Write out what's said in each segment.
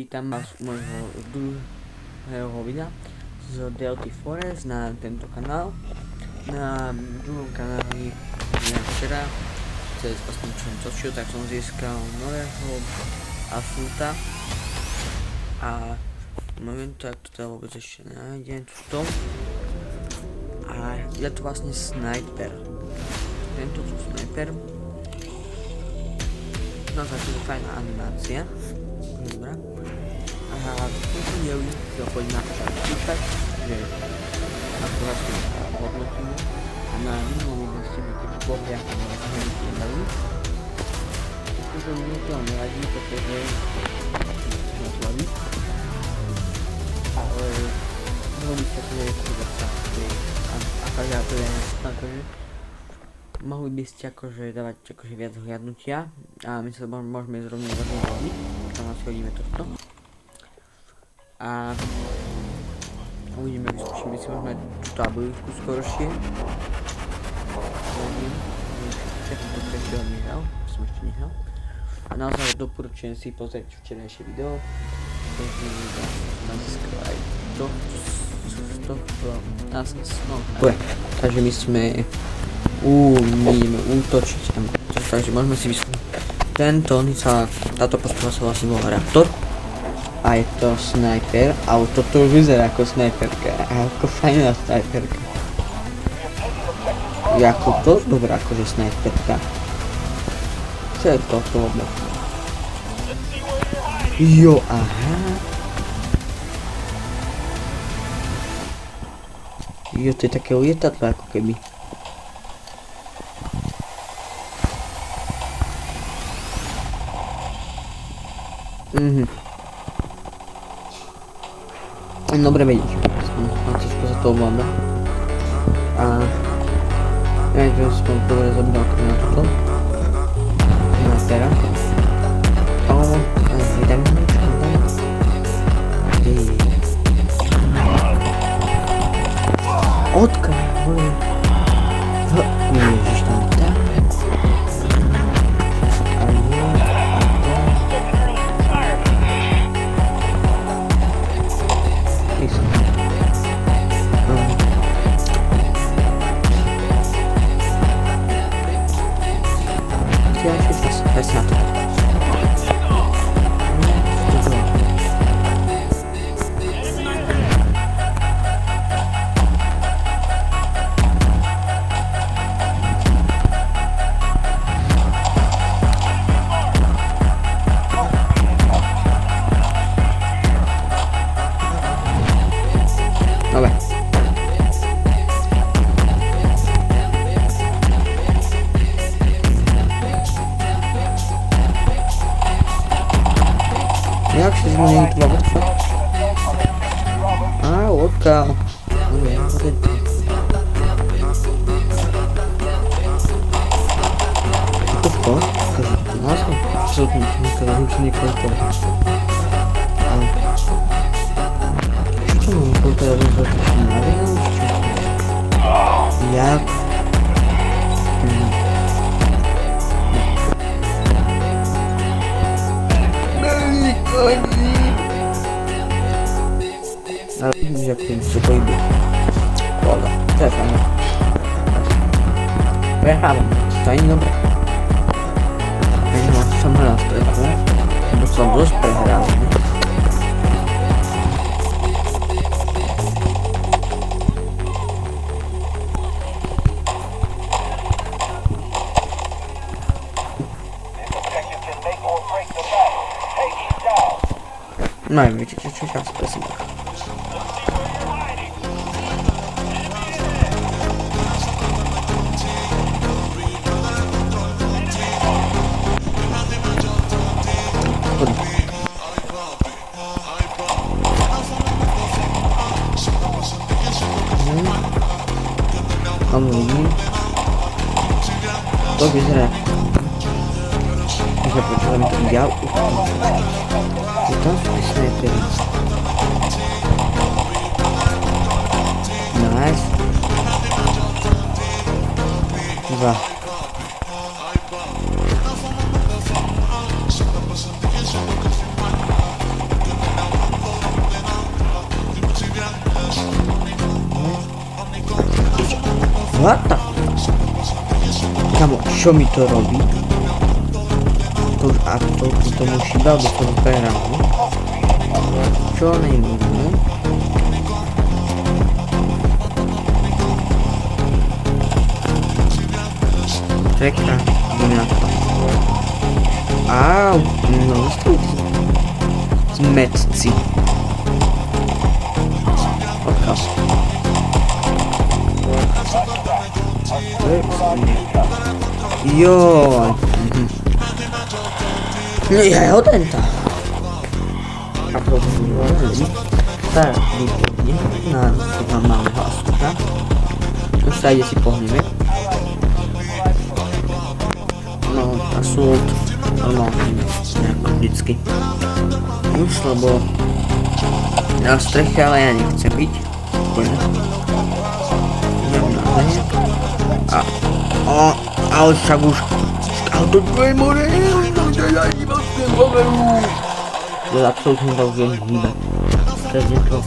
vítam vás u môjho druhého videa z Delty Forest na tento kanál. Na druhom kanáli včera cez vlastne čo točil, tak som získal nového Assaulta a moment, tak to teda vôbec ešte nájdem tuto. A je to vlastne sniper. Tento tu sniper. Naozaj to je fajná animácia. Dobrá. A v tomto videu si ho poďme napísať, že ako vlastne hodnotíme. A na minulom videu ste mi keď pohľa, ako sme vlastne nedali. Pretože mne to nevadí, pretože na to vadí. Ale bolo by sa to je sa akože mohli by ste akože dávať akože viac hliadnutia a my sa môžeme zrovna rozhodnúť, tam asi hodíme toto a uvidíme, vyskúšime si možno túto abilitku skoršie. Toto ešte nehral, som ešte nehral a naozaj doporučujem si pozrieť včerajšie video, takže nám získal aj to takže my sme my ideme útočiť, takže môžeme si vysvetliť. Táto postava sa vlastne volá Raptor a je to sniper, ale toto už vyzerá ako sniperka a ako fajná sniperka. Jako to dobrá akože sniperka. Čo je toto vôbec? Jo, aha. Jo, to je také lietadlo ako keby. Dobre vedieť, Francisco sa to ovláda a ja že som dobre zabral na toto na teraz vydám odkiaľ ježiš tam tak jak się zmieni tu nawet fakt? A, łódka. To w to? To nazwa? Absolutnie nie kończę. Czemu mi to teraz zacząć jak? Ale jak tym się pojdzie. Dobra, też fajnie. Pojechałem, fajnie dobra. Ja mam sam raz pojechał, bo są dość pojechałem. No i wiecie, czy czas presję. To wyzerę. Ja poczułem ten biał. I to jest snajper. Nice. 2. What the? Kamo, čo mi to robí? To už absolútne to musí dať do toho peránu. Čo nejmúžeme? Čekaj, na to. Au, no zastavite. Zmetci. Odkaz. Joj. Ja odenta. A potom tak vypôjde na normálneho asfalta. Už sa ide si pohneme. No, asfalt normálne, nejako vždycky. Už, lebo na streche, ale ja nechcem byť. Úplne. Idem na zem. Ale však už to je more, ja iba s tým hoveru. Ja absolútne to viem hýbať. To je to.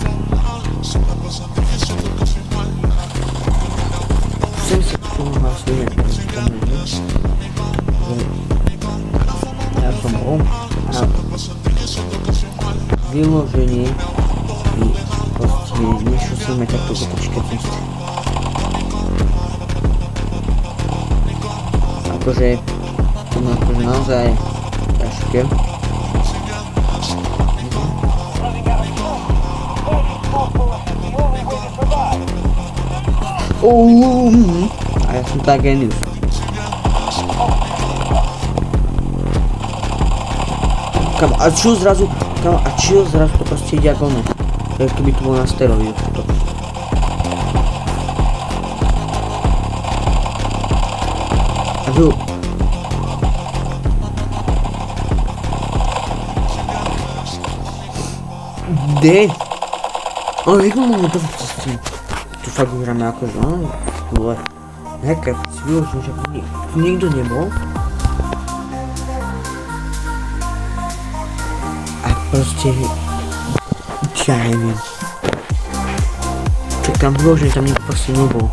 Chcem si k tomu vlastne ja som bol a vyloženie by proste nešlo sme takto zotočke ceste. Akože to má akože naozaj ťažké. A ja som tak genius. Kamo, a čo zrazu to proste ide ako ono. To je keby to bolo na steroidu toto. A tu... Kde? Ale jak mám to proste? Tu fakt hráme akože, no, vole. Hacker, si vyložím, že tu nikto nebol. Proste... Ja neviem. Čak tam vyložený, tam nikto proste nebol.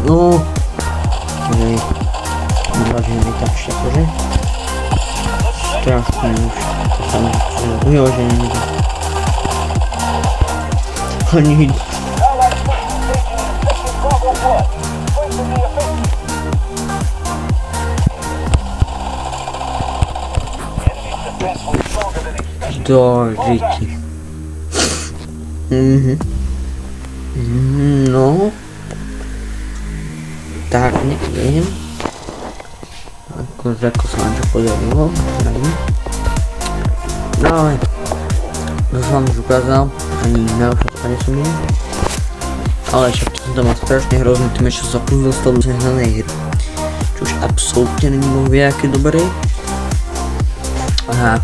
No... Hej... Vyložený vytáčte, akože? Strašne už. To sa mi... Vyložený nikto. Ani... Do žiti. No. Tak, neviem. Ako sa vám to podarilo. No ale... To som vám už ukázal. Ani neošatovanie som nie. Ale však to som tam mal strašne hrozný, tým ešte sa plus dostal do hranej hry. Čo už absolútne není moc aké dobré. Aha.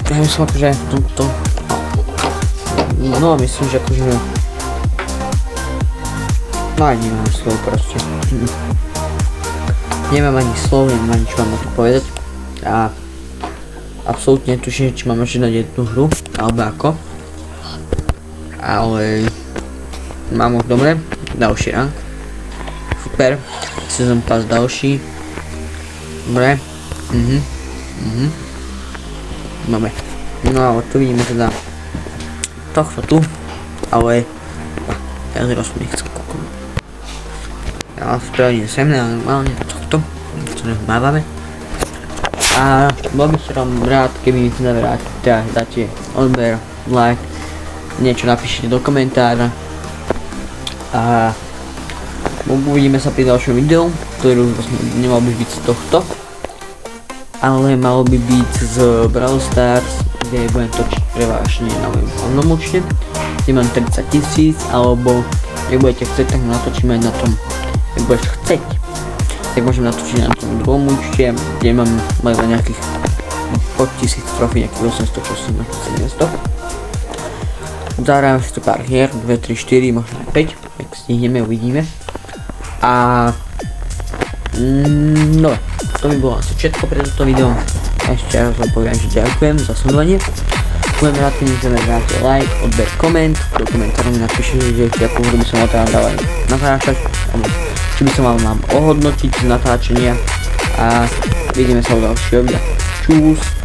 Ja myslím akože v tomto... No myslím, že akože... No ani nemám slov proste. Nemám ani slov, nemám ani čo vám na to povedať. A... Absolútne netuším, či mám ešte dať jednu hru, alebo ako. Ale... Mám už dobre, ďalší rank. Super, season pass ďalší. Dobre. Máme. No ale tu vidíme teda tohto tu, ale ja teraz nechcem kúkať. Ja spravím sem normálne tohto, čo mávame. A bol by som rád, keby mi teda dáte odber, like, niečo napíšete do komentára. A uvidíme sa pri ďalšom videu, ktorý už nemal by byť z tohto, ale malo by byť z Brawl Stars, kde budem točiť prevážne na mojom hlavnom účte, kde mám 30 000, alebo ak budete chcieť, tak natočíme aj na tom, ak budeš chcieť, tak môžem natočiť na tom druhom účte, kde mám len nejakých pod 1000 trofí, nejakých 800, čo som nejakých 700. Zahrajeme si tu pár hier, 2, 3, 4, možno aj 5, ak stihneme, uvidíme. A... no, to by bolo asi všetko pre toto video. ešte raz poviem, že ďakujem za sledovanie. Budem rád, keď mi dáte like, odber, koment, do komentárov mi napíšete, že akú hru by som mal teda dávať natáčať, alebo či by som mal nám ohodnotiť z natáčania a vidíme sa u ďalšieho videa. Čus!